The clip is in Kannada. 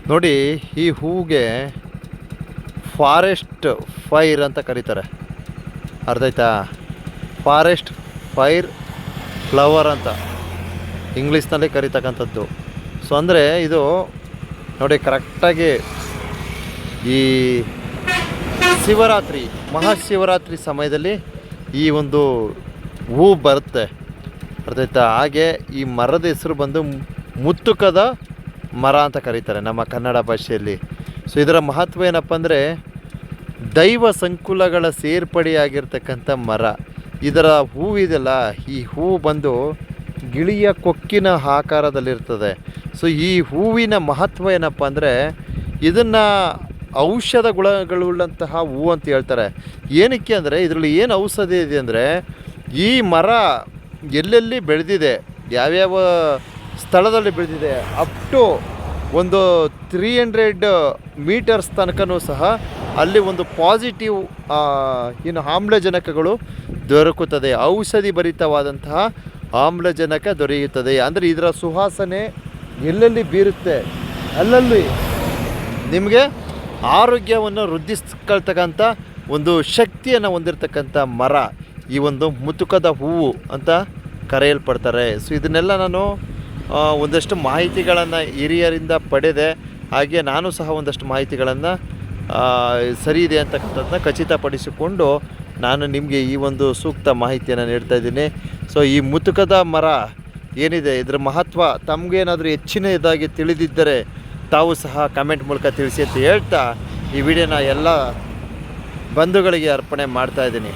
ನೋಡಿ, ಈ ಹೂವಿಗೆ ಫಾರೆಸ್ಟ್ ಫೈರ್ ಅಂತ ಕರೀತಾರೆ. ಅರ್ಥ ಆಯ್ತಾ? ಫಾರೆಸ್ಟ್ ಫೈರ್ ಫ್ಲವರ್ ಅಂತ ಇಂಗ್ಲೀಷ್ನಲ್ಲಿ ಕರೀತಕ್ಕಂಥದ್ದು. ಸೊ ಅಂದರೆ ಇದು ನೋಡಿ, ಕರೆಕ್ಟಾಗಿ ಈ ಶಿವರಾತ್ರಿ, ಮಹಾಶಿವರಾತ್ರಿ ಸಮಯದಲ್ಲಿ ಈ ಒಂದು ಹೂ ಬರುತ್ತೆ. ಅರ್ಥ ಆಯ್ತಾ? ಹಾಗೆ ಈ ಮರದ ಹೆಸರು ಬಂದು ಮುತ್ತುಕದ ಮರ ಅಂತ ಕರೀತಾರೆ ನಮ್ಮ ಕನ್ನಡ ಭಾಷೆಯಲ್ಲಿ. ಸೊ ಇದರ ಮಹತ್ವ ಏನಪ್ಪ ಅಂದರೆ, ದೈವ ಸಂಕುಲಗಳ ಸೇರ್ಪಡೆಯಾಗಿರ್ತಕ್ಕಂಥ ಮರ. ಇದರ ಹೂವಿದೆಲ್ಲ, ಈ ಹೂವು ಬಂದು ಗಿಳಿಯ ಕೊಕ್ಕಿನ ಆಕಾರದಲ್ಲಿರ್ತದೆ. ಸೊ ಈ ಹೂವಿನ ಮಹತ್ವ ಏನಪ್ಪ ಅಂದರೆ, ಇದನ್ನು ಔಷಧ ಗುಣಗಳುಳ್ಳಂತಹ ಹೂವು ಅಂತ ಹೇಳ್ತಾರೆ. ಏನಕ್ಕೆ ಅಂದರೆ, ಇದರಲ್ಲಿ ಏನು ಔಷಧಿ ಇದೆ ಅಂದರೆ, ಈ ಮರ ಎಲ್ಲೆಲ್ಲಿ ಬೆಳೆದಿದೆ, ಯಾವ್ಯಾವ ಸ್ಥಳದಲ್ಲಿ ಬೆಳೆದಿದೆ, ಅಪ್ ಟು ಒಂದು 300 ಮೀಟರ್ಸ್ ತನಕನೂ ಸಹ ಅಲ್ಲಿ ಒಂದು ಪಾಸಿಟಿವ್ ಆಮ್ಲಜನಕಗಳು ದೊರಕುತ್ತದೆ. ಔಷಧಿ ಭರಿತವಾದಂತಹ ಆಮ್ಲಜನಕ ದೊರೆಯುತ್ತದೆ. ಅಂದರೆ ಇದರ ಸುವಾಸನೆ ಎಲ್ಲೆಲ್ಲಿ ಬೀರುತ್ತೆ ಅಲ್ಲಲ್ಲಿ ನಿಮಗೆ ಆರೋಗ್ಯವನ್ನು ವೃದ್ಧಿಸ್ಕೊಳ್ತಕ್ಕಂಥ ಒಂದು ಶಕ್ತಿಯನ್ನು ಹೊಂದಿರತಕ್ಕಂಥ ಮರ ಈ ಒಂದು ಮುತುಕದ ಹೂವು ಅಂತ ಕರೆಯಲ್ಪಡ್ತಾರೆ. ಸೊ ಇದನ್ನೆಲ್ಲ ನಾನು ಒಂದಷ್ಟು ಮಾಹಿತಿಗಳನ್ನು ಹಿರಿಯರಿಂದ ಪಡೆದೆ. ಹಾಗೆ ನಾನು ಸಹ ಒಂದಷ್ಟು ಮಾಹಿತಿಗಳನ್ನು ಸರಿ ಇದೆ ಅಂತಕ್ಕಂಥದ್ದನ್ನ ಖಚಿತಪಡಿಸಿಕೊಂಡು ನಾನು ನಿಮಗೆ ಈ ಒಂದು ಸೂಕ್ತ ಮಾಹಿತಿಯನ್ನು ನೀಡ್ತಾ ಇದ್ದೀನಿ. ಸೊ ಈ ಮುತುಕದ ಮರ ಏನಿದೆ, ಇದರ ಮಹತ್ವ ತಮಗೇನಾದರೂ ಹೆಚ್ಚಿನದಾಗಿ ತಿಳಿದಿದ್ದರೆ ತಾವು ಸಹ ಕಮೆಂಟ್ ಮೂಲಕ ತಿಳಿಸಿ ಅಂತ ಹೇಳ್ತಾ ಈ ವಿಡಿಯೋನ ಎಲ್ಲ ಬಂಧುಗಳಿಗೆ ಅರ್ಪಣೆ ಮಾಡ್ತಾಯಿದ್ದೀನಿ.